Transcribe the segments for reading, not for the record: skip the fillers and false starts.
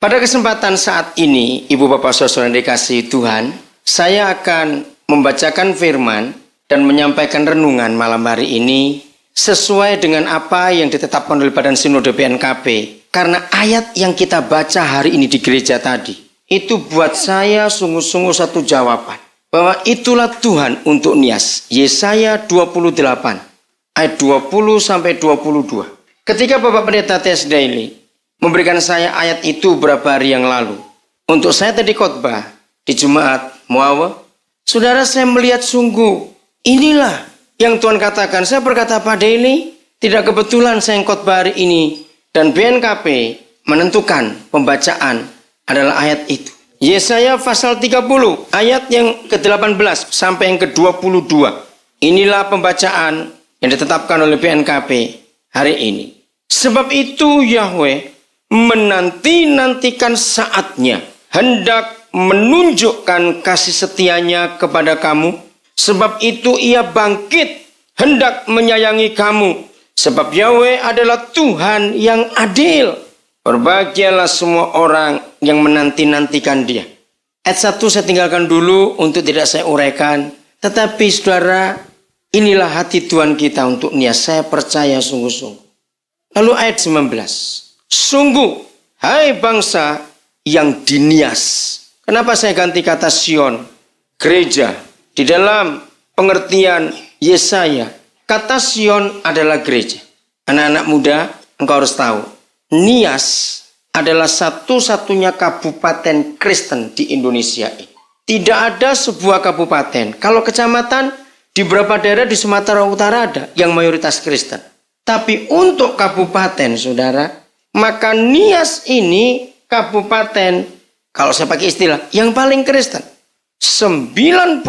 Pada kesempatan saat ini, Ibu Bapak Saudara yang dikasihi Tuhan, saya akan membacakan firman dan menyampaikan renungan malam hari ini sesuai dengan apa yang ditetapkan oleh Badan Sinode BNKP. Karena ayat yang kita baca hari ini di gereja tadi, itu buat saya sungguh-sungguh satu jawaban. Bahwa itulah Tuhan untuk Nias. Yesaya 28 ayat 20 sampai 22. Ketika Bapak Pendeta T.S. Daily memberikan saya ayat itu beberapa hari yang lalu, untuk saya tadi khotbah di Jumat Muawa, saudara, saya melihat sungguh inilah yang Tuhan katakan. Saya berkata pada ini, tidak kebetulan saya khotbah hari ini dan BNKP menentukan pembacaan adalah ayat itu. Yesaya pasal 30 ayat yang ke-18 sampai yang ke-22. Inilah pembacaan yang ditetapkan oleh BNKP hari ini. Sebab itu Yahweh menanti-nantikan saatnya, hendak menunjukkan kasih setianya kepada kamu. Sebab itu ia bangkit, hendak menyayangi kamu. Sebab Yahweh adalah Tuhan yang adil. Berbahagialah semua orang yang menanti-nantikan Dia. Ayat 1 saya tinggalkan dulu untuk tidak saya uraikan. Tetapi saudara, inilah hati Tuhan kita untuk Nias. Saya percaya sungguh-sungguh. Lalu ayat 19. Sungguh, hai bangsa yang di Nias. Kenapa saya ganti kata Sion? Gereja. Di dalam pengertian Yesaya, kata Sion adalah gereja. Anak-anak muda, engkau harus tahu, Nias adalah satu-satunya kabupaten Kristen di Indonesia ini. Tidak ada sebuah kabupaten. Kalau kecamatan, di beberapa daerah di Sumatera Utara ada yang mayoritas Kristen. Tapi untuk kabupaten, saudara, maka Nias ini kabupaten, kalau saya pakai istilah, yang paling Kristen. 95%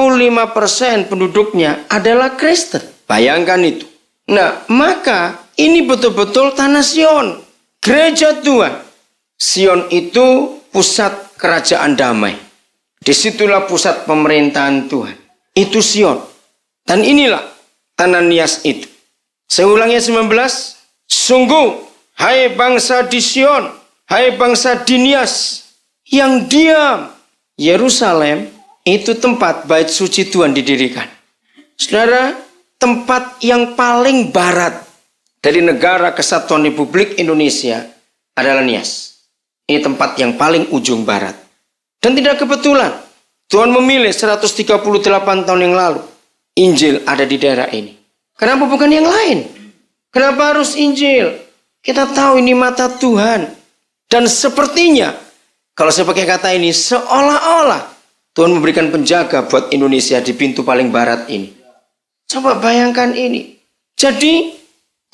penduduknya adalah Kristen. Bayangkan itu. Nah, maka ini betul-betul tanah Sion. Gereja Tuhan. Sion itu pusat kerajaan damai. Disitulah pusat pemerintahan Tuhan. Itu Sion. Dan inilah tanah Nias itu. Saya ulangi 19. Sungguh, hai bangsa di Sion, hai bangsa di Nias, yang diam. Yerusalem itu tempat bait suci Tuhan didirikan. Saudara, tempat yang paling barat dari negara kesatuan Republik Indonesia adalah Nias. Ini tempat yang paling ujung barat. Dan tidak kebetulan, Tuhan memilih 138 tahun yang lalu, Injil ada di daerah ini. Kenapa bukan yang lain? Kenapa harus Injil? Kita tahu ini mata Tuhan. Dan sepertinya, kalau saya pakai kata ini, seolah-olah Tuhan memberikan penjaga buat Indonesia di pintu paling barat ini. Coba bayangkan ini. Jadi,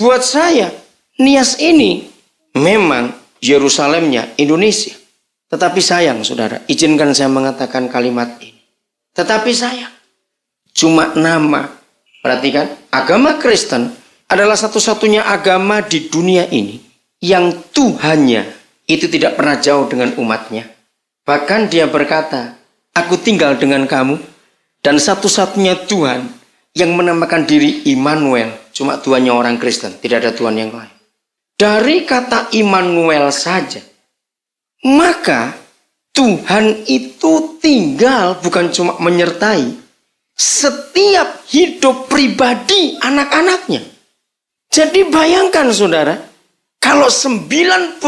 buat saya, Nias ini memang Yerusalemnya Indonesia. Tetapi sayang, saudara, izinkan saya mengatakan kalimat ini. Tetapi sayang, cuma nama. Perhatikan, agama Kristen adalah satu-satunya agama di dunia ini yang Tuhannya itu tidak pernah jauh dengan umatnya. Bahkan dia berkata, aku tinggal dengan kamu. Dan satu-satunya Tuhan yang menamakan diri Immanuel, cuma Tuhannya orang Kristen, tidak ada Tuhan yang lain. Dari kata Immanuel saja, maka Tuhan itu tinggal bukan cuma menyertai setiap hidup pribadi anak-anaknya. Jadi bayangkan saudara, kalau 95%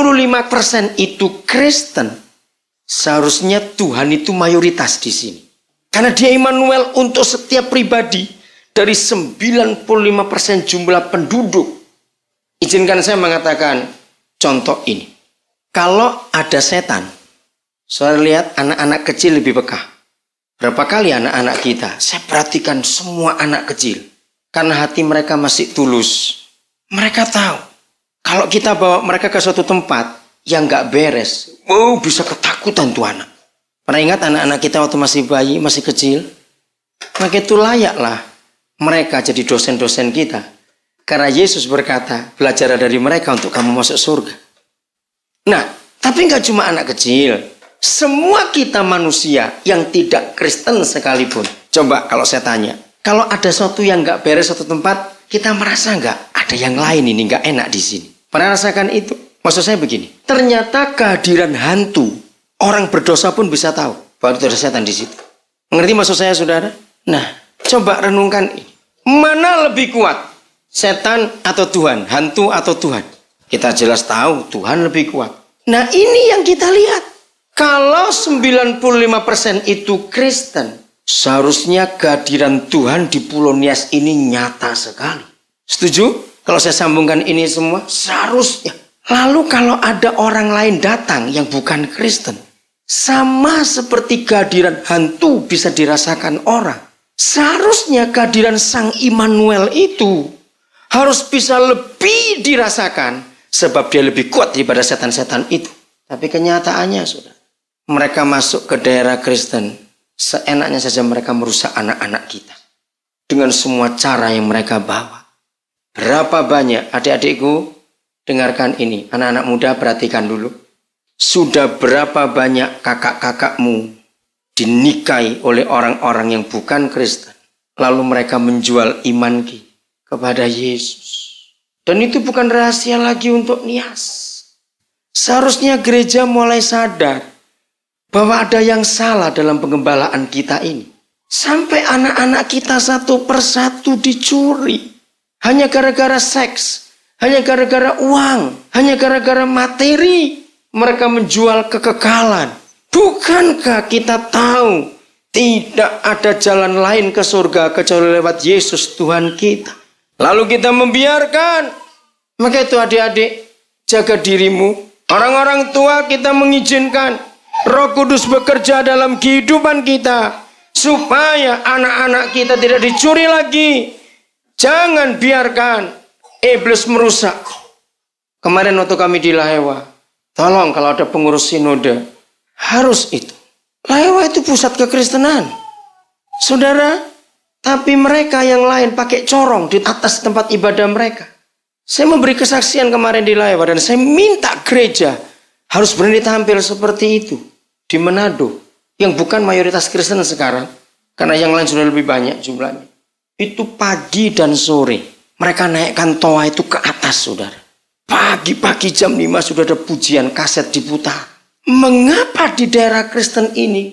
itu Kristen, seharusnya Tuhan itu mayoritas di sini. Karena dia Immanuel untuk setiap pribadi dari 95% jumlah penduduk. Izinkan saya mengatakan contoh ini. Kalau ada setan, saudara lihat anak-anak kecil lebih peka. Berapa kali anak-anak kita, saya perhatikan semua anak kecil. Karena hati mereka masih tulus. Mereka tahu, kalau kita bawa mereka ke suatu tempat yang gak beres, bisa ketakutan tuh anak. Pernah ingat anak-anak kita waktu masih bayi, masih kecil? Maka itu layaklah mereka jadi dosen-dosen kita. Karena Yesus berkata, belajar dari mereka untuk kamu masuk surga. Nah, tapi gak cuma anak kecil. Semua kita manusia yang tidak Kristen sekalipun. Coba kalau saya tanya, kalau ada sesuatu yang gak beres suatu tempat, kita merasa gak ada yang lain ini gak enak di sini. Pernah rasakan itu? Maksud saya begini, ternyata kehadiran hantu, orang berdosa pun bisa tahu bahwa itu ada setan di situ. Mengerti maksud saya, saudara? Nah, coba renungkan ini. Mana lebih kuat? Setan atau Tuhan? Hantu atau Tuhan? Kita jelas tahu Tuhan lebih kuat. Nah, ini yang kita lihat. Kalau 95% itu Kristen, seharusnya kehadiran Tuhan di Pulau Nias ini nyata sekali. Setuju? Kalau saya sambungkan ini semua, seharusnya. Lalu kalau ada orang lain datang yang bukan Kristen, sama seperti kehadiran hantu bisa dirasakan orang. Seharusnya kehadiran Sang Immanuel itu harus bisa lebih dirasakan sebab dia lebih kuat daripada setan-setan itu. Tapi kenyataannya, saudara, mereka masuk ke daerah Kristen, seenaknya saja mereka merusak anak-anak kita dengan semua cara yang mereka bawa. Berapa banyak, adik-adikku, dengarkan ini, anak-anak muda perhatikan dulu. Sudah berapa banyak kakak-kakakmu dinikahi oleh orang-orang yang bukan Kristen. Lalu mereka menjual iman kepada Yesus. Dan itu bukan rahasia lagi untuk Nias. Seharusnya gereja mulai sadar bahwa ada yang salah dalam pengembalaan kita ini. Sampai anak-anak kita satu persatu dicuri. Hanya gara-gara seks. Hanya gara-gara uang. Hanya gara-gara materi. Mereka menjual kekekalan. Bukankah kita tahu tidak ada jalan lain ke surga kecuali lewat Yesus Tuhan kita? Lalu kita membiarkan. Maka itu adik-adik, jaga dirimu. Orang-orang tua kita mengizinkan Roh Kudus bekerja dalam kehidupan kita. Supaya anak-anak kita tidak dicuri lagi. Jangan biarkan iblis merusak. Kemarin waktu kami di Lahewa, tolong kalau ada pengurus sinode, harus itu. Lahewa itu pusat kekristenan. Saudara, tapi mereka yang lain pakai corong di atas tempat ibadah mereka. Saya memberi kesaksian kemarin di Lahewa dan saya minta gereja harus berani tampil seperti itu. Di Manado, yang bukan mayoritas Kristen sekarang, karena yang lain sudah lebih banyak jumlahnya. Itu pagi dan sore, mereka naikkan toa itu ke atas, saudara. Pagi-pagi jam 5 sudah ada pujian, kaset diputar. Mengapa di daerah Kristen ini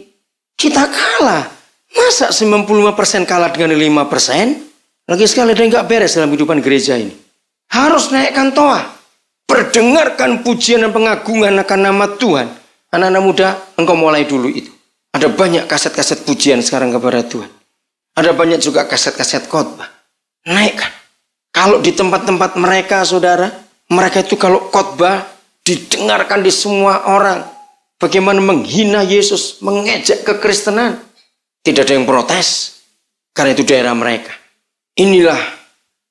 kita kalah? Masa 95% kalah dengan 5%? Lagi sekali ada yang gak beres dalam kehidupan gereja ini. Harus naikkan toa. Perdengarkan pujian dan pengagungan akan nama Tuhan. Anak-anak muda, engkau mulai dulu itu. Ada banyak kaset-kaset pujian sekarang kepada Tuhan. Ada banyak juga kaset-kaset khotbah. Naikkan. Kalau di tempat-tempat mereka, saudara, mereka itu kalau khotbah didengarkan di semua orang. Bagaimana menghina Yesus, mengejek kekristenan. Tidak ada yang protes. Karena itu daerah mereka. Inilah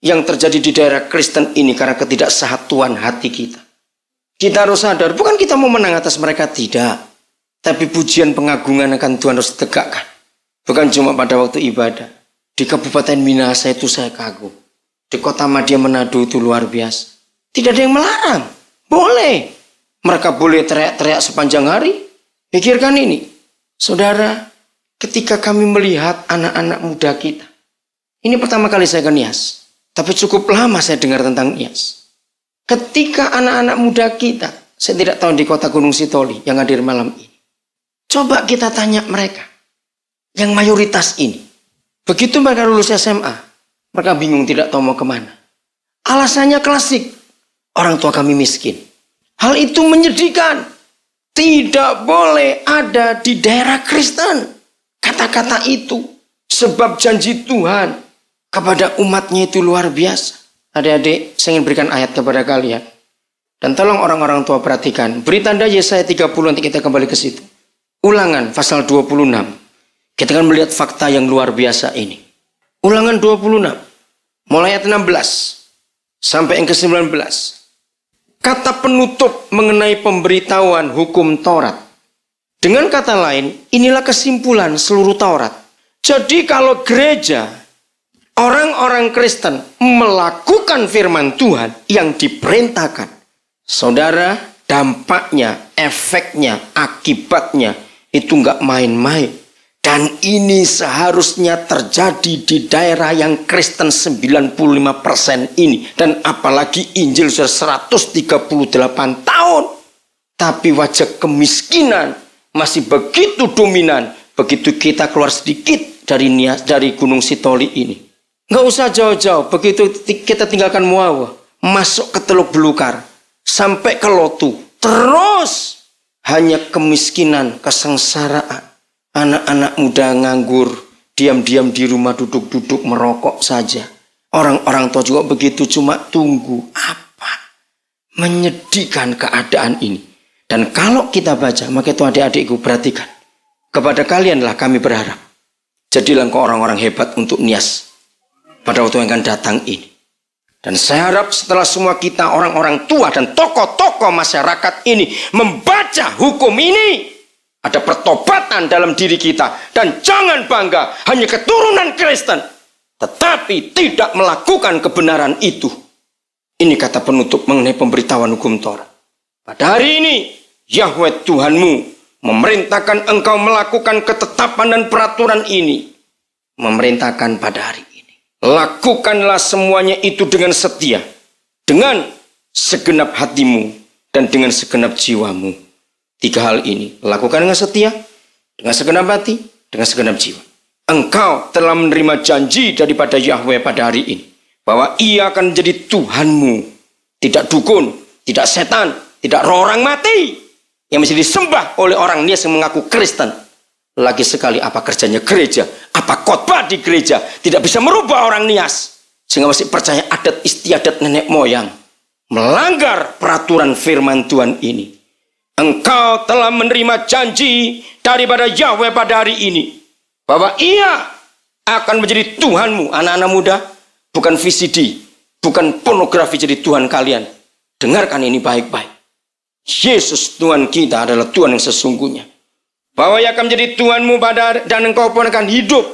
yang terjadi di daerah Kristen ini karena ketidaksatuan hati kita. Kita harus sadar, bukan kita mau menang atas mereka, tidak. Tapi pujian pengagungan akan Tuhan harus ditegakkan. Bukan cuma pada waktu ibadah. Di Kabupaten Minahasa itu saya kagum. Di Kota Madya Manado itu luar biasa. Tidak ada yang melarang. Boleh. Mereka boleh teriak-teriak sepanjang hari. Pikirkan ini. Saudara, ketika kami melihat anak-anak muda kita. Ini pertama kali saya ke Nias. Tapi cukup lama saya dengar tentang Nias. Ketika anak-anak muda kita, saya tidak tahu di kota Gunung Sitoli yang hadir malam ini. Coba kita tanya mereka. Yang mayoritas ini. Begitu mereka lulus SMA, mereka bingung tidak tahu mau kemana. Alasannya klasik. Orang tua kami miskin. Hal itu menyedihkan. Tidak boleh ada di daerah Kristen. Kata-kata itu. Sebab janji Tuhan kepada umatnya itu luar biasa. Adik-adik, saya ingin berikan ayat kepada kalian. Dan tolong orang-orang tua perhatikan. Beri tanda Yesaya 30, nanti kita kembali ke situ. Ulangan pasal 26. Kita akan melihat fakta yang luar biasa ini. Ulangan 26. Mulai ayat 16. Sampai yang ke-19. Kata penutup mengenai pemberitahuan hukum Taurat. Dengan kata lain, inilah kesimpulan seluruh Taurat. Jadi kalau gereja, orang-orang Kristen melakukan firman Tuhan yang diperintahkan. Saudara, dampaknya, efeknya, akibatnya itu enggak main-main. Dan ini seharusnya terjadi di daerah yang Kristen 95% ini. Dan apalagi Injil sudah 138 tahun. Tapi wajah kemiskinan masih begitu dominan. Begitu kita keluar sedikit dari Gunung Sitoli ini. Nggak usah jauh-jauh. Begitu kita tinggalkan Muawa, masuk ke Teluk Belukar, sampai ke Lotu. Terus hanya kemiskinan, kesengsaraan. Anak-anak muda nganggur, diam-diam di rumah duduk-duduk merokok saja. Orang-orang tua juga begitu, cuma tunggu. Apa? Menyedihkan keadaan ini. Dan kalau kita baca, maka itu adik-adikku perhatikan. Kepada kalianlah kami berharap. Jadilah engkau orang-orang hebat untuk Nias pada waktu yang akan datang ini. Dan saya harap setelah semua kita orang-orang tua dan tokoh-tokoh masyarakat ini membaca hukum ini, ada pertobatan dalam diri kita. Dan jangan bangga hanya keturunan Kristen, tetapi tidak melakukan kebenaran itu. Ini kata penutup mengenai pemberitahuan hukum Taurat. Pada hari ini, Yahweh Tuhanmu memerintahkan engkau melakukan ketetapan dan peraturan ini. Memerintahkan pada hari ini. Lakukanlah semuanya itu dengan setia. Dengan segenap hatimu dan dengan segenap jiwamu. 3 hal ini. Lakukan dengan setia, dengan segenap hati, dengan segenap jiwa. Engkau telah menerima janji daripada Yahweh pada hari ini. Bahwa ia akan menjadi Tuhanmu. Tidak dukun, tidak setan, tidak roh orang mati. Yang mesti disembah oleh orang Nias yang mengaku Kristen. Lagi sekali apa kerjanya gereja, apa khotbah di gereja. Tidak bisa merubah orang Nias. Sehingga masih percaya adat istiadat nenek moyang. Melanggar peraturan firman Tuhan ini. Engkau telah menerima janji daripada Yahweh pada hari ini. Bahwa ia akan menjadi Tuhanmu, anak-anak muda. Bukan VCD, bukan pornografi jadi Tuhan kalian. Dengarkan ini baik-baik. Yesus Tuhan kita adalah Tuhan yang sesungguhnya. Bahwa ia akan menjadi Tuhanmu dan engkau pun akan hidup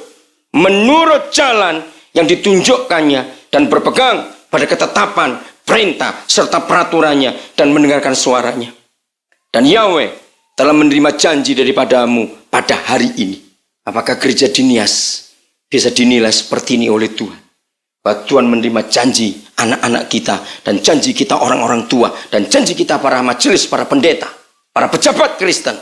menurut jalan yang ditunjukkannya. Dan berpegang pada ketetapan, perintah, serta peraturannya. Dan mendengarkan suaranya. Dan Yahweh telah menerima janji daripadamu pada hari ini. Apakah gereja di Nias bisa dinilai seperti ini oleh Tuhan? Bahwa Tuhan menerima janji anak-anak kita. Dan janji kita orang-orang tua. Dan janji kita para majelis, para pendeta. Para pejabat Kristen.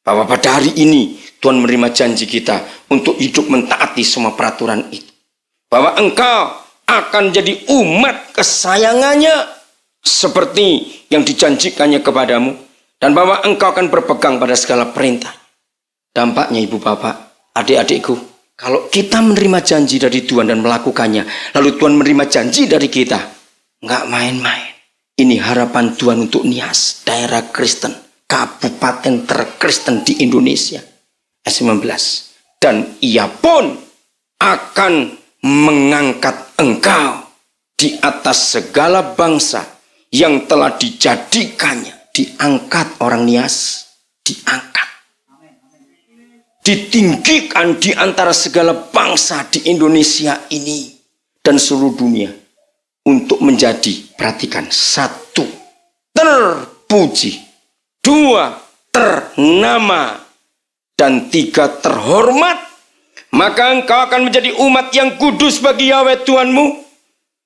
Bahwa pada hari ini Tuhan menerima janji kita. Untuk hidup mentaati semua peraturan itu. Bahwa engkau akan jadi umat kesayangannya. Seperti yang dijanjikannya kepadamu. Dan bahwa engkau akan berpegang pada segala perintah. Dampaknya ibu bapak, adik-adikku. Kalau kita menerima janji dari Tuhan dan melakukannya. Lalu Tuhan menerima janji dari kita. Enggak main-main. Ini harapan Tuhan untuk Nias. Daerah Kristen. Kabupaten terkristen di Indonesia. Ayat 19. Dan ia pun akan mengangkat engkau. Di atas segala bangsa. Yang telah dijadikannya. Diangkat orang Nias. Diangkat. Ditinggikan di antara segala bangsa di Indonesia ini. Dan seluruh dunia. Untuk menjadi, perhatikan. 1. Terpuji. 2. Ternama. Dan 3. Terhormat. Maka engkau akan menjadi umat yang kudus bagi Yahweh Tuhanmu.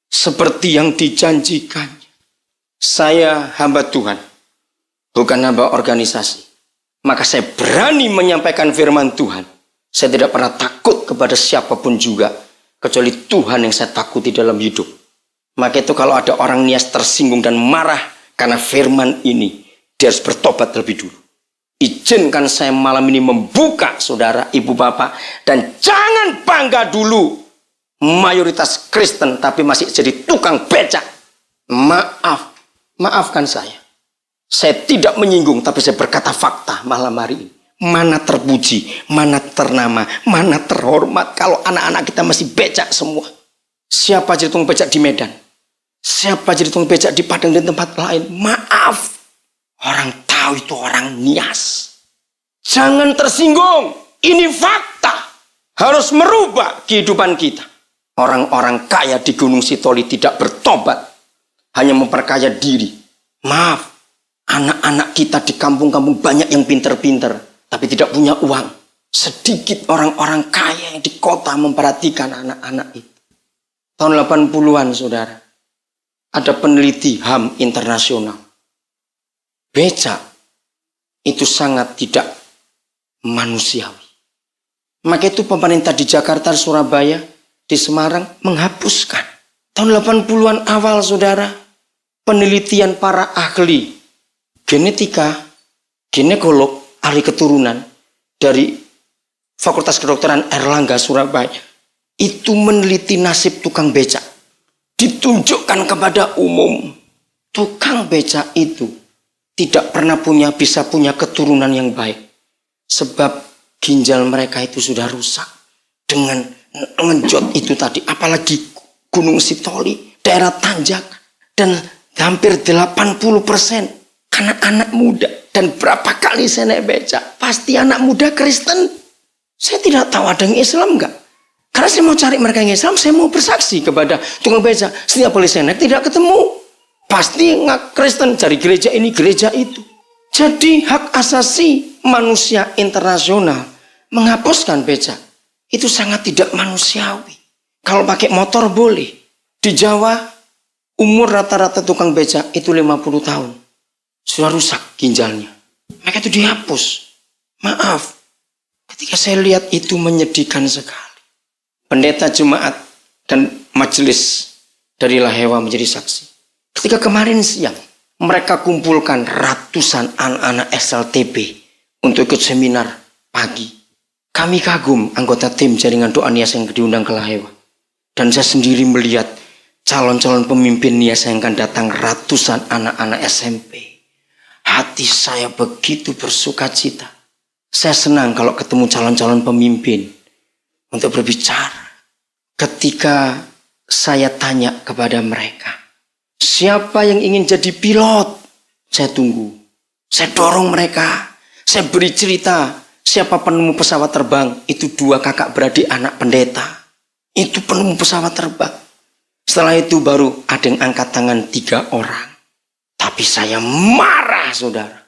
Seperti yang dijanjikannya. Saya hamba Tuhan. Bukan hamba organisasi. Maka saya berani menyampaikan firman Tuhan. Saya tidak pernah takut kepada siapapun juga. Kecuali Tuhan yang saya takuti dalam hidup. Maka itu kalau ada orang Nias tersinggung dan marah. Karena firman ini. Dia harus bertobat lebih dulu. Izinkan saya malam ini membuka saudara, ibu bapak. Dan jangan bangga dulu. Mayoritas Kristen tapi masih jadi tukang becak. Maafkan saya. Saya tidak menyinggung, tapi saya berkata fakta malam hari ini. Mana terpuji, mana ternama, mana terhormat. Kalau anak-anak kita masih becak semua. Siapa jadi tukang becak di Medan? Siapa jadi tukang becak di Padang dan tempat lain? Maaf. Orang tahu itu orang Nias. Jangan tersinggung. Ini fakta. Harus merubah kehidupan kita. Orang-orang kaya di Gunung Sitoli tidak bertobat. Hanya memperkaya diri. Maaf. Anak-anak kita di kampung-kampung banyak yang pinter-pinter. Tapi tidak punya uang. Sedikit orang-orang kaya yang di kota memperhatikan anak-anak itu. Tahun 80-an, saudara, ada peneliti HAM internasional. Becak itu sangat tidak manusiawi. Maka itu pemerintah di Jakarta, Surabaya, di Semarang menghapuskan. Tahun 80-an awal, saudara, penelitian para ahli genetika, ginekolog, ahli keturunan dari Fakultas Kedokteran Airlangga Surabaya itu meneliti nasib tukang becak. Ditunjukkan kepada umum, tukang becak itu tidak pernah bisa punya keturunan yang baik. Sebab ginjal mereka itu sudah rusak dengan ngenjot itu tadi. Apalagi Gunung Sitoli, daerah tanjakan. Dan hampir 80% anak-anak muda. Dan berapa kali saya naik becak, pasti anak muda Kristen. Saya tidak tahu ada yang Islam enggak. Karena saya mau cari mereka yang Islam, saya mau bersaksi kepada tukang becak. Setiap kali saya naik tidak ketemu. Pasti nggak Kristen, cari gereja ini, gereja itu. Jadi hak asasi manusia internasional menghapuskan becak. Itu sangat tidak manusiawi. Kalau pakai motor boleh. Di Jawa, umur rata-rata tukang becak itu 50 tahun. Sudah rusak ginjalnya. Maka itu dihapus. Maaf. Ketika saya lihat itu menyedihkan sekali. Pendeta jemaat dan majelis dari Lahewa menjadi saksi. Ketika kemarin siang, mereka kumpulkan ratusan anak-anak SLTB untuk ikut seminar pagi. Kami kagum anggota tim jaringan doa Nias yang diundang ke Lahewa. Dan saya sendiri melihat calon-calon pemimpin Nias yang akan datang ratusan anak-anak SMP. Hati saya begitu bersuka cita. Saya senang kalau ketemu calon-calon pemimpin untuk berbicara. Ketika saya tanya kepada mereka, siapa yang ingin jadi pilot? Saya tunggu. Saya dorong mereka. Saya beri cerita. Siapa penemu pesawat terbang? Itu 2 kakak beradik anak pendeta. Itu penemu pesawat terbang. Setelah itu baru ada yang angkat tangan 3 orang. Tapi saya marah, saudara.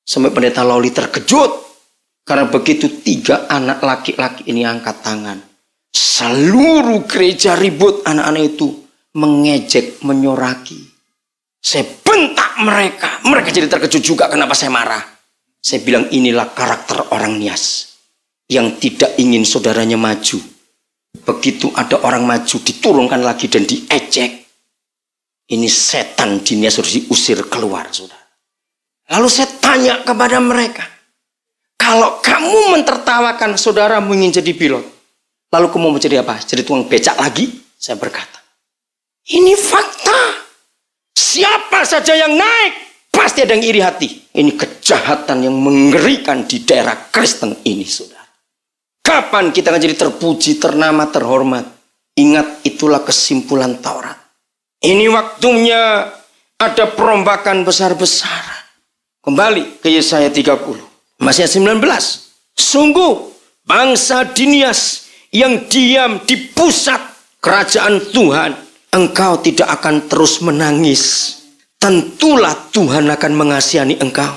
Sampai pendeta Loli terkejut. Karena begitu 3 anak laki-laki ini angkat tangan. Seluruh gereja ribut, anak-anak itu mengejek, menyoraki. Saya bentak mereka. Mereka jadi terkejut juga kenapa saya marah. Saya bilang inilah karakter orang Nias. Yang tidak ingin saudaranya maju. Begitu ada orang maju diturunkan lagi dan diejek. Ini setan di Nias harus diusir keluar, saudara. Lalu saya tanya kepada mereka. Kalau kamu mentertawakan saudaramu ingin jadi pilot. Lalu kamu mau jadi apa? Jadi tukang becak lagi? Saya berkata. Ini fakta. Siapa saja yang naik, pasti ada yang iri hati. Ini kejahatan yang mengerikan di daerah Kristen ini, saudara. Kapan kita akan jadi terpuji, ternama, terhormat? Ingat, itulah kesimpulan Taurat. Ini waktunya ada perombakan besar-besaran. Kembali ke Yesaya 30. Masih 19. Sungguh, bangsa Nias yang diam di pusat kerajaan Tuhan, engkau tidak akan terus menangis. Tentulah Tuhan akan mengasihani engkau.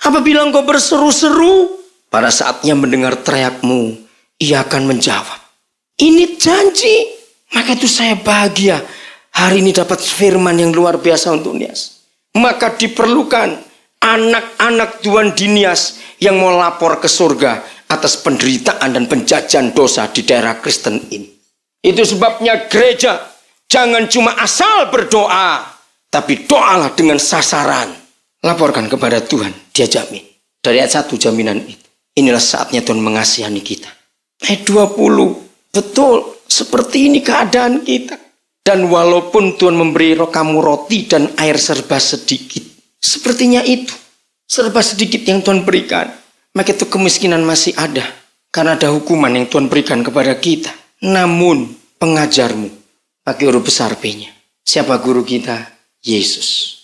Apabila engkau berseru-seru, pada saatnya mendengar teriakmu, ia akan menjawab. Ini janji. Maka itu saya bahagia. Hari ini dapat firman yang luar biasa untuk Nias. Maka diperlukan anak-anak Tuhan di Nias yang mau lapor ke surga atas penderitaan dan penjajahan dosa di daerah Kristen ini. Itu sebabnya gereja jangan cuma asal berdoa, tapi doalah dengan sasaran. Laporkan kepada Tuhan, dia jamin. Dari ayat 1 jaminan itu. Inilah saatnya Tuhan mengasihani kita. Ayat 20, betul seperti ini keadaan kita. Dan walaupun Tuhan memberi kamu roti dan air serba sedikit, sepertinya itu serba sedikit yang Tuhan berikan, maka itu kemiskinan masih ada. Karena ada hukuman yang Tuhan berikan kepada kita. Namun pengajarmu, pakai huruf besar P-nya. Siapa guru kita? Yesus.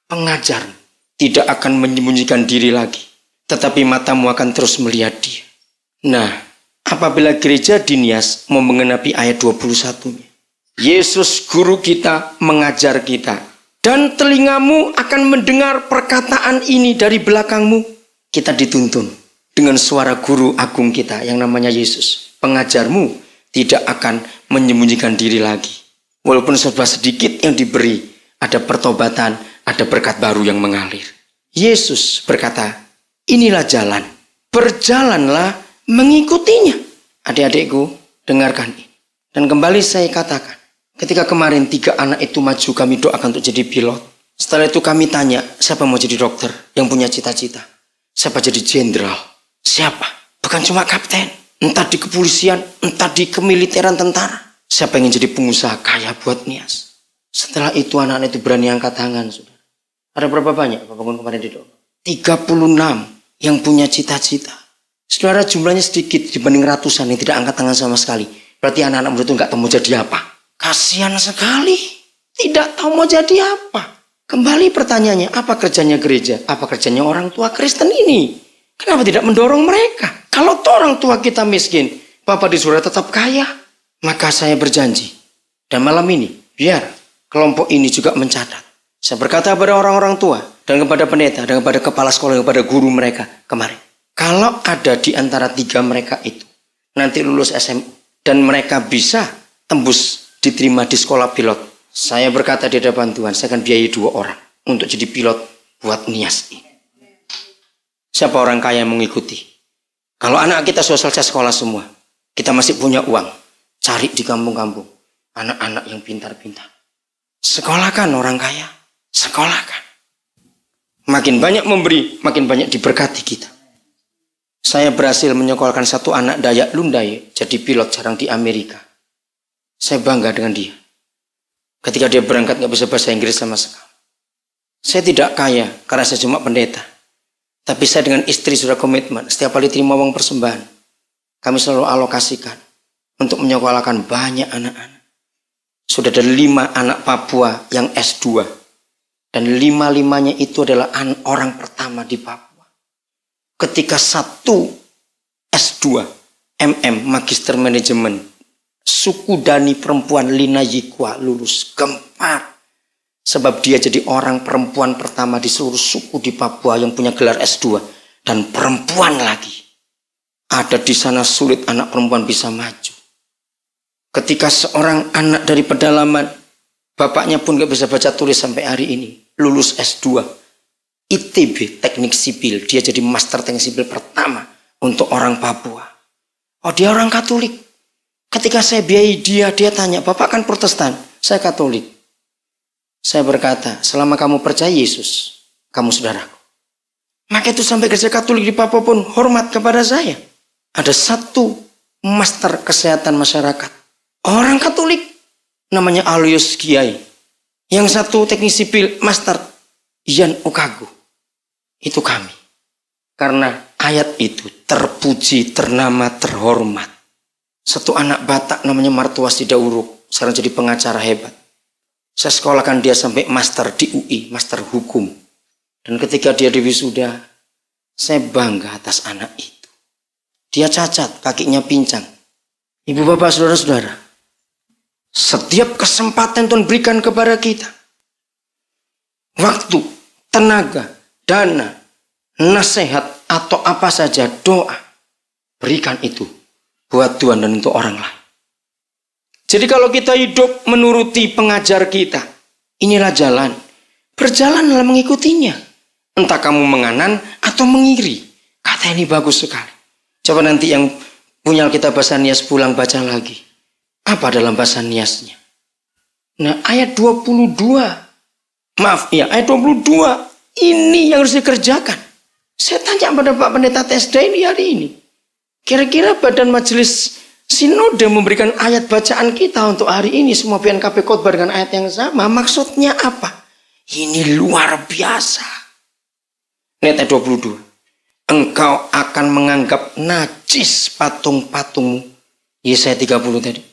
Pengajarmu tidak akan menyembunyikan diri lagi, tetapi matamu akan terus melihat dia. Nah, apabila gereja di Nias mau mengenapi ayat 21-nya. Yesus guru kita mengajar kita. Dan telingamu akan mendengar perkataan ini dari belakangmu. Kita dituntun. dengan suara guru agung kita yang namanya Yesus. Pengajarmu tidak akan menyembunyikan diri lagi. Walaupun serba sedikit yang diberi, ada pertobatan, ada berkat baru yang mengalir. Yesus berkata, inilah jalan, berjalanlah mengikutinya. Adik-adikku, dengarkan ini. Dan kembali saya katakan, ketika kemarin 3 anak itu maju, kami doakan untuk jadi pilot. Setelah itu kami tanya, siapa mau jadi dokter yang punya cita-cita? Siapa jadi jenderal? Siapa? Bukan cuma kapten. Entah di kepolisian, entah di kemiliteran tentara. Siapa yang ingin jadi pengusaha kaya buat Nias? Setelah itu anak-anak itu berani angkat tangan. Saudara. Ada berapa banyak Bapak Bangun kemarin di doa? 36 yang punya cita-cita. Saudara, jumlahnya sedikit dibanding ratusan yang tidak angkat tangan sama sekali. Berarti anak-anak muda itu nggak tahu mau jadi apa. Kasihan sekali. Tidak tahu mau jadi apa. Kembali pertanyaannya, apa kerjanya gereja? Apa kerjanya orang tua Kristen ini? Kenapa tidak mendorong mereka? Kalau orang tua kita miskin, Bapak di surga tetap kaya. Maka saya berjanji, dan malam ini, biar kelompok ini juga mencatat. Saya berkata kepada orang-orang tua, dan kepada pendeta, dan kepada kepala sekolah, dan kepada guru mereka kemarin. Kalau ada di antara 3 mereka itu, nanti lulus SMA, dan mereka bisa tembus diterima di sekolah pilot. Saya berkata di hadapan Tuhan, saya akan biayai 2 orang untuk jadi pilot buat Nias ini. Siapa orang kaya yang mengikuti? Kalau anak kita sudah selesai sekolah semua, kita masih punya uang, cari di kampung-kampung anak-anak yang pintar-pintar. Sekolahkan orang kaya, sekolahkan. Makin banyak memberi, makin banyak diberkati kita. Saya berhasil menyekolahkan 1 anak Dayak Lundaye jadi pilot jarang di Amerika. Saya bangga dengan dia. Ketika dia berangkat gak bisa bahasa Inggris sama sekali. Saya tidak kaya karena saya cuma pendeta. Tapi saya dengan istri sudah komitmen. Setiap kali terima uang persembahan, kami selalu alokasikan untuk menyekolahkan banyak anak-anak. Sudah ada 5 anak Papua yang S2. Dan 5-limanya itu adalah orang pertama di Papua. Ketika 1 S2 MM Magister Manajemen, suku Dani perempuan Lina Yikwa lulus gempar. Sebab dia jadi orang perempuan pertama di seluruh suku di Papua yang punya gelar S2. Dan perempuan lagi. Ada di sana sulit anak perempuan bisa maju. Ketika seorang anak dari pedalaman, bapaknya pun gak bisa baca tulis sampai hari ini. Lulus S2. ITB, teknik sipil. Dia jadi master teknik sipil pertama untuk orang Papua. Oh, dia orang Katolik. Ketika saya biayai dia tanya, Bapak kan Protestan, saya Katolik. Saya berkata, selama kamu percaya Yesus, kamu saudaraku. Maka itu sampai gereja Katolik di Papua pun hormat kepada saya. Ada 1 master kesehatan masyarakat. Orang Katolik, namanya Aloysius Kiai. Yang 1 teknik sipil, master Ian Okago. Itu kami. Karena ayat itu terpuji, ternama, terhormat. 1 anak Batak namanya Martuas Sidauruk. Sekarang jadi pengacara hebat. Saya sekolahkan dia sampai master di UI, master hukum. Dan ketika dia di wisuda, saya bangga atas anak itu. Dia cacat, kakinya pincang. Ibu bapak saudara-saudara, setiap kesempatan Tuhan berikan kepada kita, waktu, tenaga, dana, nasihat, atau apa saja, doa, berikan itu buat Tuhan dan untuk orang lain. Jadi kalau kita hidup menuruti pengajar kita, inilah jalan. Berjalanlah mengikutinya. Entah kamu menganan atau mengiri. Kata ini bagus sekali. Coba nanti yang punya Alkitab bahasa Nias pulang baca lagi. Apa dalam bahasa Niasnya? Nah, ayat 22. Maaf, ya ayat 22. Ini yang harus dikerjakan. Saya tanya pada Pak Pendeta TSD ini hari ini. Kira-kira badan majelis Sinode memberikan ayat bacaan kita untuk hari ini semua PNKP khotbah dengan ayat yang sama. Maksudnya apa? Ini luar biasa. Lihat ayat 22. Engkau akan menganggap najis patung-patungmu. Yesaya 30 tadi.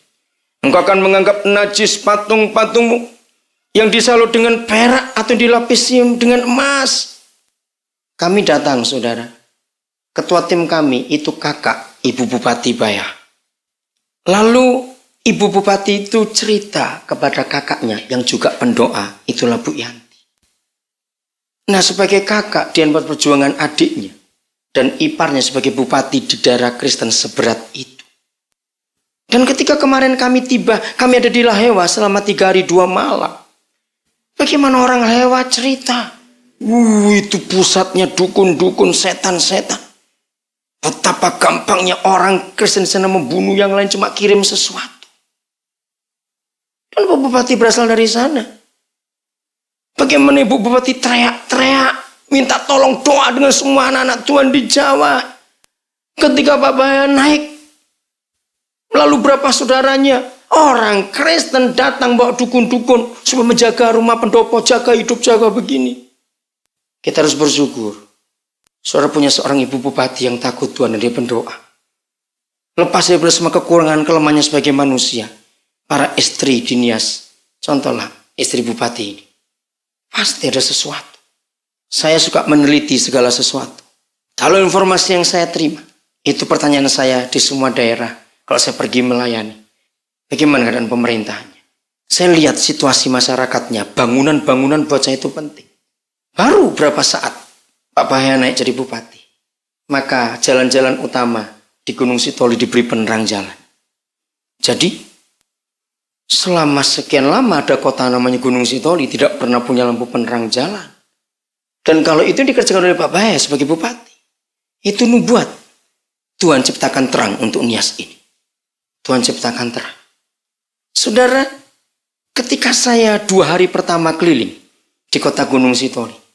Engkau akan menganggap najis patung-patungmu yang disalut dengan perak atau dilapisi dengan emas. Kami datang, saudara. Ketua tim kami itu kakak Ibu Bupati Bayah. Lalu Ibu Bupati itu cerita kepada kakaknya yang juga pendoa, itulah Bu Yanti. Nah, sebagai kakak di Perjuangan adiknya, dan iparnya sebagai bupati di daerah Kristen seberat itu. Dan ketika kemarin kami tiba, kami ada di Lahewa selama 3 hari 2 malam. Bagaimana orang Lahewa cerita, itu pusatnya dukun-dukun, setan-setan. Betapa gampangnya orang Kristen sana membunuh yang lain cuma kirim sesuatu. Dan Pak Bupati berasal dari sana. Bagaimana Ibu Bupati teriak-teriak, minta tolong doa dengan semua anak-anak Tuhan di Jawa. Ketika Pak Bahaya naik, lalu berapa saudaranya, orang Kristen datang bawa dukun-dukun supaya menjaga rumah pendopo, jaga hidup, jaga begini. Kita harus bersyukur. Saudara punya seorang ibu bupati yang takut Tuhan dan dia pendoa. Lepas dari semua kekurangan kelemahannya sebagai manusia, para istri di Nias, contohlah istri bupati ini, pasti ada sesuatu. Saya suka meneliti segala sesuatu. Kalau informasi yang saya terima, itu pertanyaan saya di semua daerah. Kalau saya pergi melayani, bagaimana keadaan pemerintahnya? Saya lihat situasi masyarakatnya, bangunan-bangunan buat saya itu penting. Baru berapa saat Pak Bahaya naik jadi bupati, maka jalan-jalan utama di Gunung Sitoli diberi penerang jalan. Jadi, selama sekian lama ada kota namanya Gunung Sitoli tidak pernah punya lampu penerang jalan. Dan kalau itu dikerjakan oleh Pak Bahaya sebagai bupati, itu nubuat. Tuhan ciptakan terang untuk Nias ini. Tuhan ciptakan terang. Saudara, ketika saya 2 hari pertama keliling di kota Gunung Sitoli,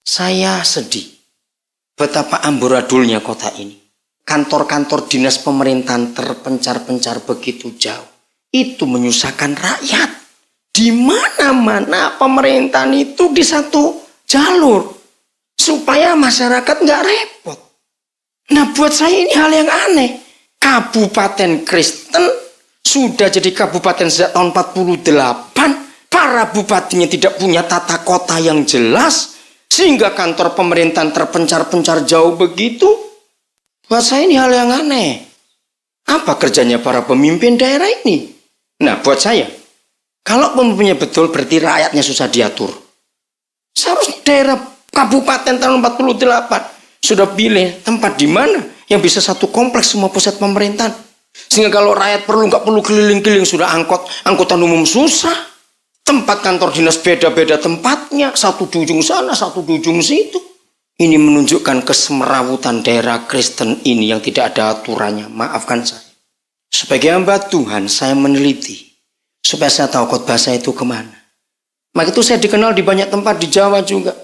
saya sedih betapa amburadulnya kota ini. Kantor-kantor dinas pemerintahan terpencar-pencar begitu jauh. Itu menyusahkan rakyat. Di mana-mana pemerintahan itu di satu jalur supaya masyarakat nggak repot. Nah, buat saya ini hal yang aneh. Kabupaten Kristen sudah jadi kabupaten sejak tahun 48. Para bupatinya tidak punya tata kota yang jelas, sehingga kantor pemerintahan terpencar-pencar jauh begitu. Buat saya ini hal yang aneh. Apa kerjanya para pemimpin daerah ini? Nah, buat saya, kalau pemimpinnya betul berarti rakyatnya susah diatur. Seharusnya daerah kabupaten tahun 48 sudah pilih tempat di mana yang bisa satu kompleks semua pusat pemerintahan. Sehingga kalau rakyat nggak perlu keliling-keliling, sudah angkutan umum susah. Tempat kantor dinas beda-beda tempatnya, satu di ujung sana, satu di ujung situ. Ini menunjukkan kesemerawutan daerah Kristen ini yang tidak ada aturannya. Maafkan saya. Sebagai hamba Tuhan, saya meneliti supaya saya tahu khotbah saya itu kemana. Maka itu saya dikenal di banyak tempat di Jawa juga.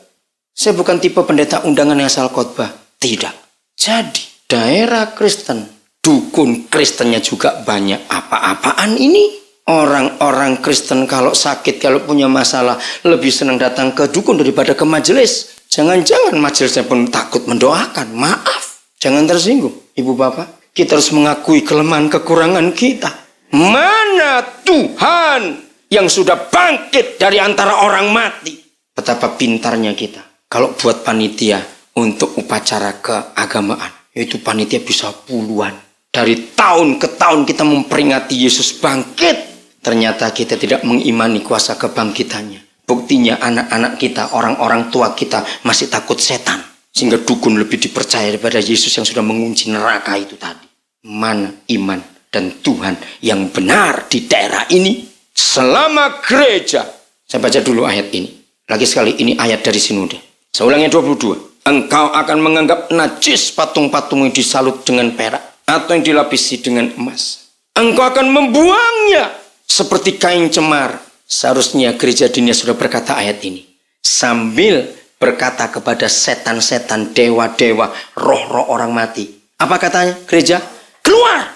Saya bukan tipe pendeta undangan yang asal khotbah. Tidak. Jadi daerah Kristen, dukun Kristennya juga banyak. Apa-apaan ini? Orang-orang Kristen kalau sakit, kalau punya masalah, lebih senang datang ke dukun daripada ke majelis. Jangan-jangan majelisnya pun takut mendoakan. Maaf, jangan tersinggung. Ibu bapak, kita harus mengakui kelemahan kekurangan kita. Mana Tuhan yang sudah bangkit dari antara orang mati? Betapa pintarnya kita. Kalau buat panitia untuk upacara keagamaan, itu panitia bisa puluhan. Dari tahun ke tahun kita memperingati Yesus bangkit. Ternyata kita tidak mengimani kuasa kebangkitannya. Buktinya anak-anak kita, orang-orang tua kita masih takut setan. Sehingga dukun lebih dipercaya daripada Yesus yang sudah mengunci neraka itu tadi. Mana iman dan Tuhan yang benar di daerah ini? Selama gereja. Saya baca dulu ayat ini. Lagi sekali, ini ayat dari Sinode. Saya ulangi 22. Engkau akan menganggap najis patung-patung yang disalut dengan perak atau yang dilapisi dengan emas. Engkau akan membuangnya seperti kain cemar. Seharusnya gereja dunia sudah berkata ayat ini sambil berkata kepada setan-setan, dewa-dewa, roh-roh orang mati. Apa katanya gereja? Keluar!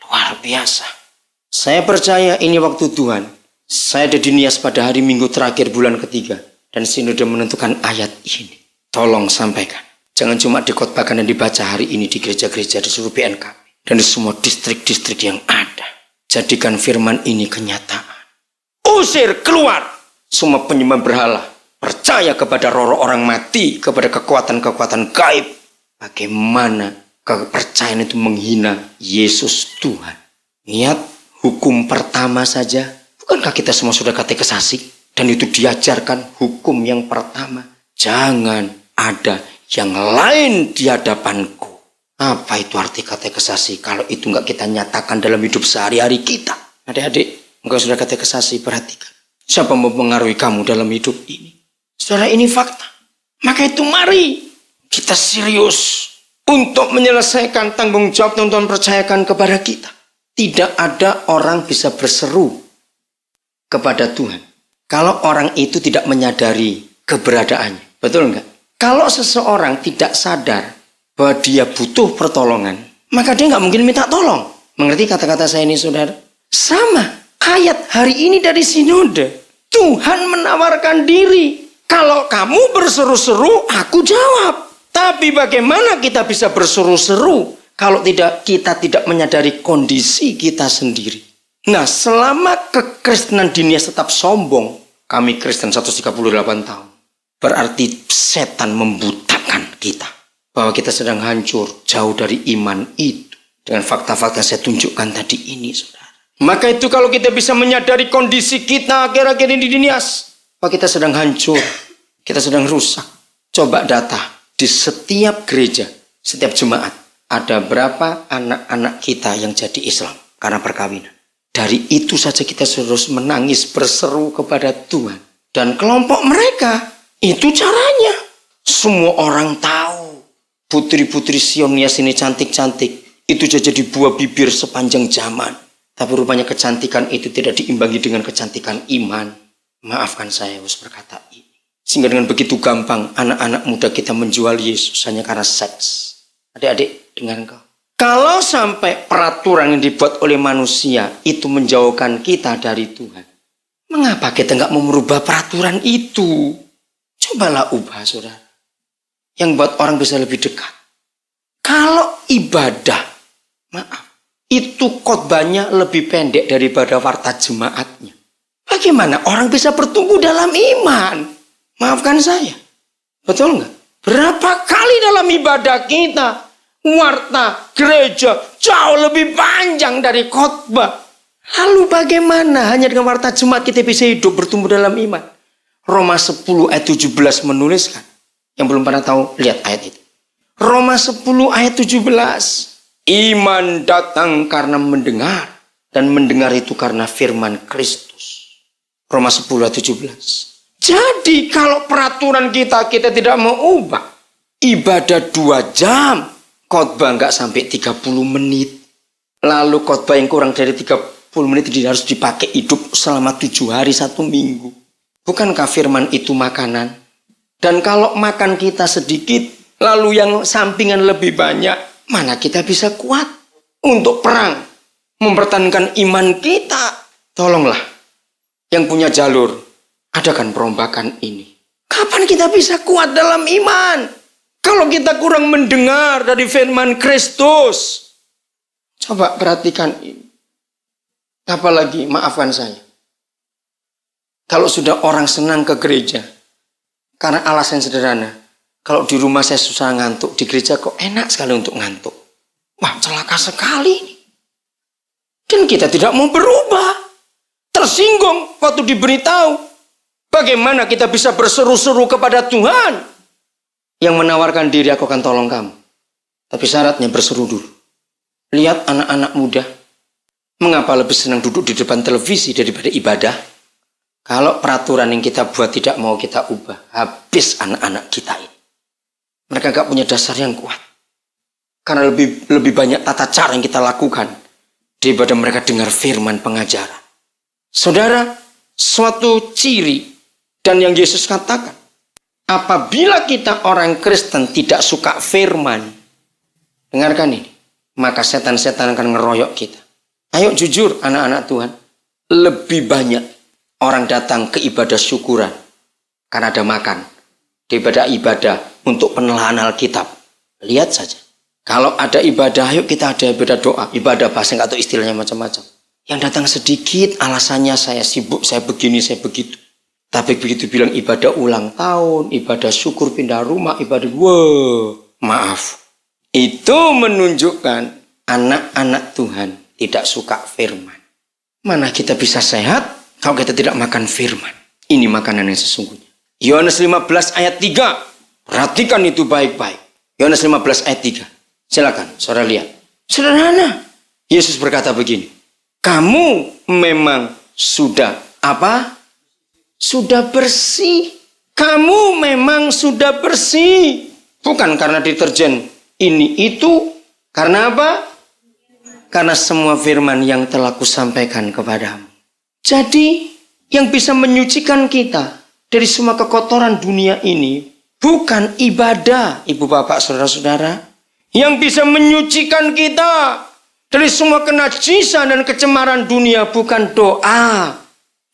Luar biasa. Saya percaya ini waktu Tuhan. Saya ada di Nias pada hari Minggu terakhir bulan ketiga. Dan Sinode menentukan ayat ini. Tolong sampaikan. Jangan cuma dikhotbahkan dan dibaca hari ini di gereja-gereja di seluruh BNKB. Dan di semua distrik-distrik yang ada. Jadikan firman ini kenyataan. Usir keluar semua penyembah berhala. Percaya kepada roh-roh orang mati, kepada kekuatan-kekuatan gaib. Bagaimana kepercayaan itu menghina Yesus Tuhan. Lihat hukum pertama saja. Bukankah kita semua sudah katekisasi? Dan itu diajarkan hukum yang pertama. Jangan ada yang lain di hadapanku. Apa itu arti katekesasi kalau itu enggak kita nyatakan dalam hidup sehari-hari kita? Adik-adik, engkau sudah katekesasi, perhatikan. Siapa mempengaruhi kamu dalam hidup ini? Saudara, ini fakta. Maka itu mari kita serius untuk menyelesaikan tanggung jawab yang Tuhan percayakan kepada kita. Tidak ada orang bisa berseru kepada Tuhan kalau orang itu tidak menyadari keberadaannya. Betul enggak? Kalau seseorang tidak sadar bahwa dia butuh pertolongan, maka dia enggak mungkin minta tolong. Mengerti kata-kata saya ini, saudara? Sama ayat hari ini dari sinode. Tuhan menawarkan diri. Kalau kamu berseru-seru, aku jawab. Tapi bagaimana kita bisa berseru-seru kalau kita tidak menyadari kondisi kita sendiri? Nah, selama kekristenan dunia tetap sombong, kami Kristen 138 tahun, berarti setan membutakan kita. Bahwa kita sedang hancur, jauh dari iman itu. Dengan fakta-fakta yang saya tunjukkan tadi ini, saudara. Maka itu kalau kita bisa menyadari kondisi kita akhir-akhir ini di dunia, bahwa kita sedang hancur, kita sedang rusak. Coba data. Di setiap gereja, setiap jemaat, ada berapa anak-anak kita yang jadi Islam karena perkawinan. Dari itu saja kita terus menangis berseru kepada Tuhan. Dan kelompok mereka, itu caranya. Semua orang tahu. Putri-putri Sionias ini cantik-cantik. Itu jadi buah bibir sepanjang zaman. Tapi rupanya kecantikan itu tidak diimbangi dengan kecantikan iman. Maafkan saya harus berkata ini. Sehingga dengan begitu gampang anak-anak muda kita menjual Yesus hanya karena seks. Adik-adik, dengar engkau. Kalau sampai peraturan yang dibuat oleh manusia itu menjauhkan kita dari Tuhan, mengapa kita nggak mau merubah peraturan itu? Cobalah ubah, saudara. Yang buat orang bisa lebih dekat. Kalau ibadah, itu khotbahnya lebih pendek daripada warta jemaatnya. Bagaimana orang bisa bertumbuh dalam iman? Maafkan saya. Betul enggak? Berapa kali dalam ibadah kita, warta gereja jauh lebih panjang dari khotbah. Lalu bagaimana hanya dengan warta jemaat kita bisa hidup bertumbuh dalam iman? Roma 10 ayat 17 menuliskan. Yang belum pernah tahu, lihat ayat itu. Roma 10 ayat 17. Iman datang karena mendengar. Dan mendengar itu karena firman Kristus. Roma 10 ayat 17. Jadi kalau peraturan kita tidak mau ubah. Ibadah 2 jam. Khotbah enggak sampai 30 menit. Lalu khotbah yang kurang dari 30 menit harus dipakai hidup selama 7 hari 1 minggu. Bukankah firman itu makanan? Dan kalau makan kita sedikit, lalu yang sampingan lebih banyak, mana kita bisa kuat untuk perang? Mempertahankan iman kita. Tolonglah yang punya jalur. Adakan perombakan ini. Kapan kita bisa kuat dalam iman? Kalau kita kurang mendengar dari firman Kristus. Coba perhatikan ini. Apalagi, maafkan saya. Kalau sudah orang senang ke gereja. Karena alasan sederhana. Kalau di rumah saya susah ngantuk. Di gereja kok enak sekali untuk ngantuk. Wah, celaka sekali. Dan kita tidak mau berubah. Tersinggung waktu diberitahu. Bagaimana kita bisa berseru-seru kepada Tuhan yang menawarkan diri, aku akan tolong kamu. Tapi syaratnya berseru dulu. Lihat anak-anak muda. Mengapa lebih senang duduk di depan televisi daripada ibadah? Kalau peraturan yang kita buat tidak mau kita ubah, habis anak-anak kita ini. Mereka gak punya dasar yang kuat. Karena lebih banyak tata cara yang kita lakukan daripada mereka dengar firman pengajaran. Saudara, suatu ciri dan yang Yesus katakan, apabila kita orang Kristen tidak suka firman, dengarkan ini, maka setan-setan akan ngeroyok kita. Ayo jujur anak-anak Tuhan, lebih banyak orang datang ke ibadah syukuran karena ada makan daripada ibadah untuk penelaahan Alkitab. Lihat saja, kalau ada ibadah, ayo kita ada ibadah doa, ibadah bahasa atau istilahnya macam-macam. Yang datang sedikit alasannya saya sibuk, saya begini, saya begitu. Tapi begitu bilang ibadah ulang tahun, ibadah syukur pindah rumah, ibadah maaf. Itu menunjukkan anak-anak Tuhan tidak suka firman. Mana kita bisa sehat kalau kita tidak makan firman? Ini makanan yang sesungguhnya. Yohanes 15 ayat 3. Perhatikan itu baik-baik. Yohanes 15 ayat 3. Silakan, saudara lihat. Sederhana. Yesus berkata begini. Kamu memang sudah apa? Sudah bersih. Kamu memang sudah bersih. Bukan karena deterjen ini itu. Karena apa? Karena semua firman yang telah kusampaikan kepadamu. Jadi yang bisa menyucikan kita dari semua kekotoran dunia ini bukan ibadah, ibu bapak saudara-saudara. Yang bisa menyucikan kita dari semua kenajisan dan kecemaran dunia bukan doa.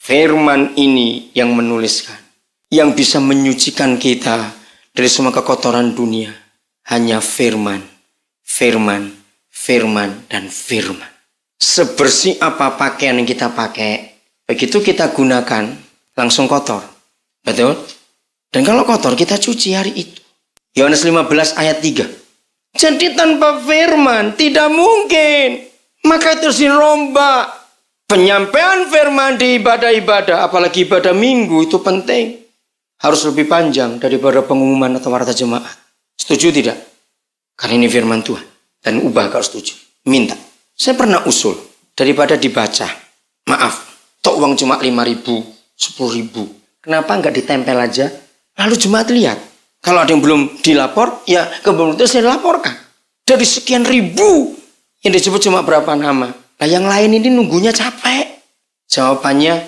Firman ini yang menuliskan. Yang bisa menyucikan kita dari semua kekotoran dunia hanya firman, firman, firman, dan firman. Sebersih apa pakaian yang kita pakai, begitu kita gunakan, langsung kotor. Betul? Dan kalau kotor, kita cuci hari itu. Yohanes 15 ayat 3. Jadi tanpa firman, tidak mungkin. Maka itu harus dirombak. Penyampaian firman di ibadah-ibadah, apalagi ibadah minggu, itu penting. Harus lebih panjang daripada pengumuman atau warta jemaat. Setuju tidak? Karena ini firman Tuhan. Dan ubah kalau setuju. Minta. Saya pernah usul. Daripada dibaca. Maaf. Tok uang cuma 5.000, 10.000. Kenapa nggak ditempel aja? Lalu jemaat lihat. Kalau ada yang belum dilapor, ya kebun itu saya laporkan. Dari sekian ribu. Yang disebut cuma berapa nama. Nah yang lain ini nunggunya capek. Jawabannya,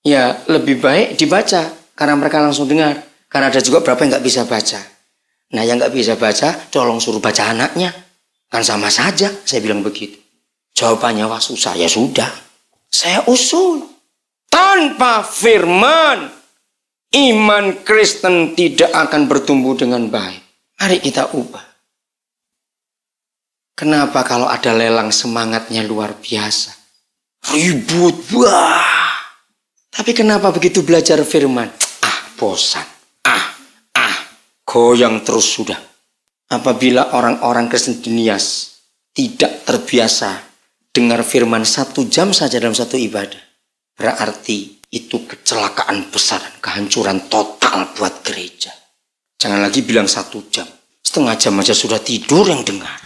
ya lebih baik dibaca. Karena mereka langsung dengar. Karena ada juga berapa yang nggak bisa baca. Nah yang nggak bisa baca, tolong suruh baca anaknya. Kan sama saja, saya bilang begitu. Jawabannya, wah susah, ya sudah. Saya usul. Tanpa firman, iman Kristen tidak akan bertumbuh dengan baik. Mari kita ubah. Kenapa kalau ada lelang semangatnya luar biasa? Ribut, wah. Tapi kenapa begitu belajar firman? Bosan. Goyang terus sudah. Apabila orang-orang Kristen di Nias tidak terbiasa dengar firman 1 jam saja dalam satu ibadah, berarti itu kecelakaan besar, kehancuran total buat gereja. Jangan lagi bilang 1 jam. Setengah jam aja sudah tidur yang dengar.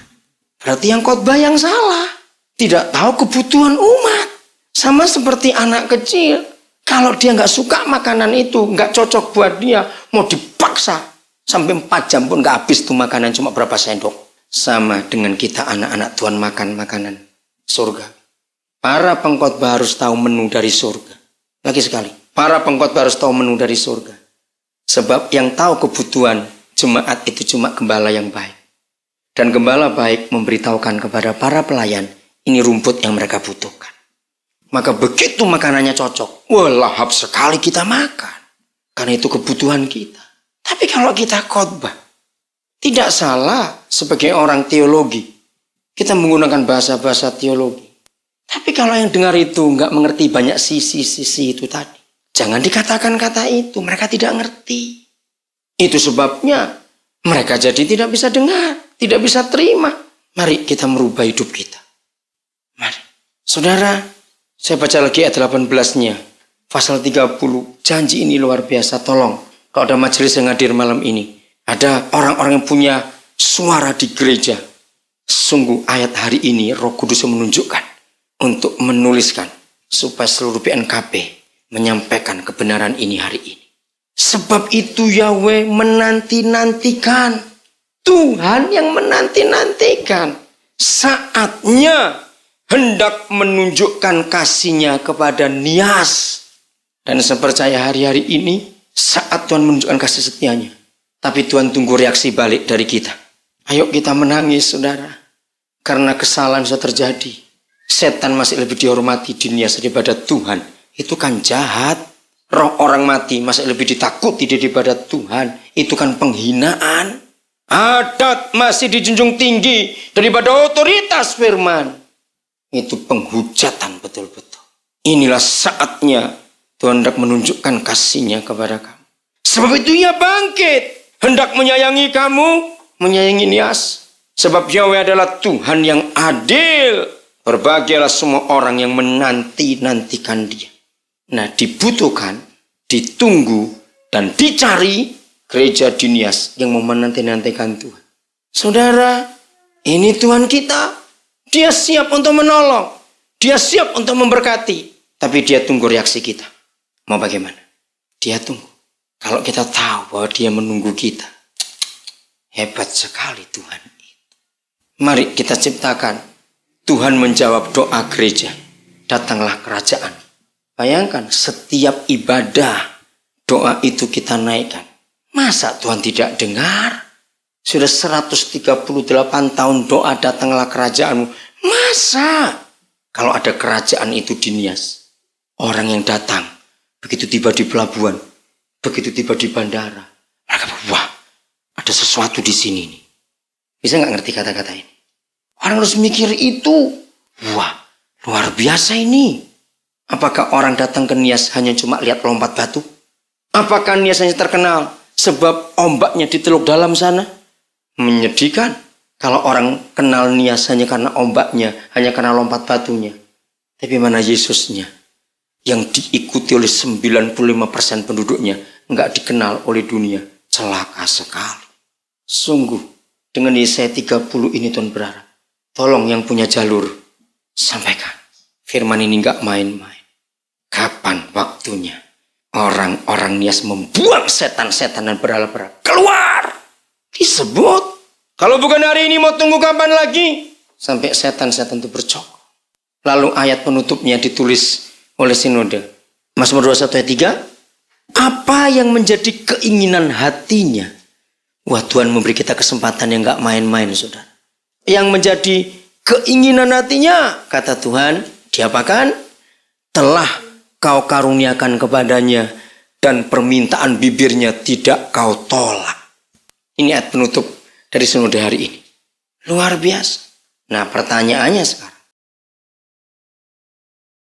Berarti yang khotbah yang salah. Tidak tahu kebutuhan umat. Sama seperti anak kecil. Kalau dia nggak suka makanan itu, nggak cocok buat dia, mau dipaksa. Sampai 4 jam pun nggak habis tuh makanan, cuma berapa sendok. Sama dengan kita anak-anak Tuhan makan makanan surga. Para pengkhotbah harus tahu menu dari surga. Lagi sekali, para pengkhotbah harus tahu menu dari surga. Sebab yang tahu kebutuhan jemaat itu cuma gembala yang baik. Dan gembala baik memberitahukan kepada para pelayan, ini rumput yang mereka butuhkan. Maka begitu makanannya cocok, wah lahap sekali kita makan. Karena itu kebutuhan kita. Tapi kalau kita khotbah, tidak salah sebagai orang teologi. Kita menggunakan bahasa-bahasa teologi. Tapi kalau yang dengar itu nggak mengerti banyak sisi-sisi itu tadi. Jangan dikatakan kata itu, mereka tidak ngerti. Itu sebabnya mereka jadi tidak bisa dengar, tidak bisa terima. Mari kita merubah hidup kita. Mari. Saudara, saya baca lagi ayat 18-nya. Pasal 30, janji ini luar biasa, tolong. Kalau ada majelis yang hadir malam ini, ada orang-orang yang punya suara di gereja. Sungguh ayat hari ini Roh Kudus menunjukkan untuk menuliskan supaya seluruh PNKP menyampaikan kebenaran ini hari ini. Sebab itu Yahweh menanti-nantikan. Tuhan yang menanti-nantikan. Saatnya hendak menunjukkan kasih-Nya kepada Nias. Dan saya percaya hari-hari ini saat Tuhan menunjukkan kasih setia-Nya. Tapi Tuhan tunggu reaksi balik dari kita. Ayo kita menangis saudara. Karena kesalahan sudah terjadi. Setan masih lebih dihormati di Nias daripada Tuhan. Itu kan jahat. Roh orang mati masih lebih ditakuti daripada Tuhan. Itu kan penghinaan. Adat masih dijunjung tinggi daripada otoritas firman. Itu penghujatan betul-betul. Inilah saatnya Tuhan hendak menunjukkan kasih-Nya kepada kamu. Sebab itu Ia bangkit. Hendak menyayangi kamu, menyayangi Nias. Sebab Yahweh adalah Tuhan yang adil. Berbahagialah semua orang yang menanti-nantikan Dia. Nah, dibutuhkan, ditunggu, dan dicari gereja di Nias yang mau menanti-nantikan Tuhan. Saudara, ini Tuhan kita. Dia siap untuk menolong. Dia siap untuk memberkati. Tapi dia tunggu reaksi kita. Mau bagaimana? Dia tunggu. Kalau kita tahu bahwa dia menunggu kita. Hebat sekali Tuhan itu. Mari kita ciptakan. Tuhan menjawab doa gereja. Datanglah kerajaan. Bayangkan setiap ibadah doa itu kita naikkan. Masa Tuhan tidak dengar? Sudah 138 tahun doa datanglah kerajaanmu. Masa? Kalau ada kerajaan itu di Nias. Orang yang datang. Begitu tiba di pelabuhan. Begitu tiba di bandara. Mereka wah, ada sesuatu di sini nih. Bisa nggak ngerti kata-kata ini? Orang harus mikir itu. Wah, luar biasa ini. Apakah orang datang ke Nias hanya cuma lihat lompat batu? Apakah Nias hanya terkenal sebab ombaknya di Teluk Dalam sana? Menyedihkan kalau orang kenal Nias hanya karena ombaknya, hanya karena lompat batunya. Tapi mana Yesusnya yang diikuti oleh 95% penduduknya, enggak dikenal oleh dunia. Celaka sekali. Sungguh, dengan Yesaya 30 ini Tuhan berharap. Tolong yang punya jalur, sampaikan. Firman ini enggak main-main. Kapan waktunya orang-orang Nias membuang setan-setan dan berhala-berhala? Keluar! Disebut. Kalau bukan hari ini mau tunggu kapan lagi? Sampai setan-setan itu bercokol. Lalu ayat penutupnya ditulis oleh sinode. Mazmur 21 ayat 3. Apa yang menjadi keinginan hatinya? Wah, Tuhan memberi kita kesempatan yang gak main-main, saudara. Yang menjadi keinginan hatinya, kata Tuhan, diapakan? Telah kau karuniakan kepadanya dan permintaan bibirnya tidak kau tolak. Ini ayat penutup dari sinode hari ini. Luar biasa. Nah, pertanyaannya sekarang.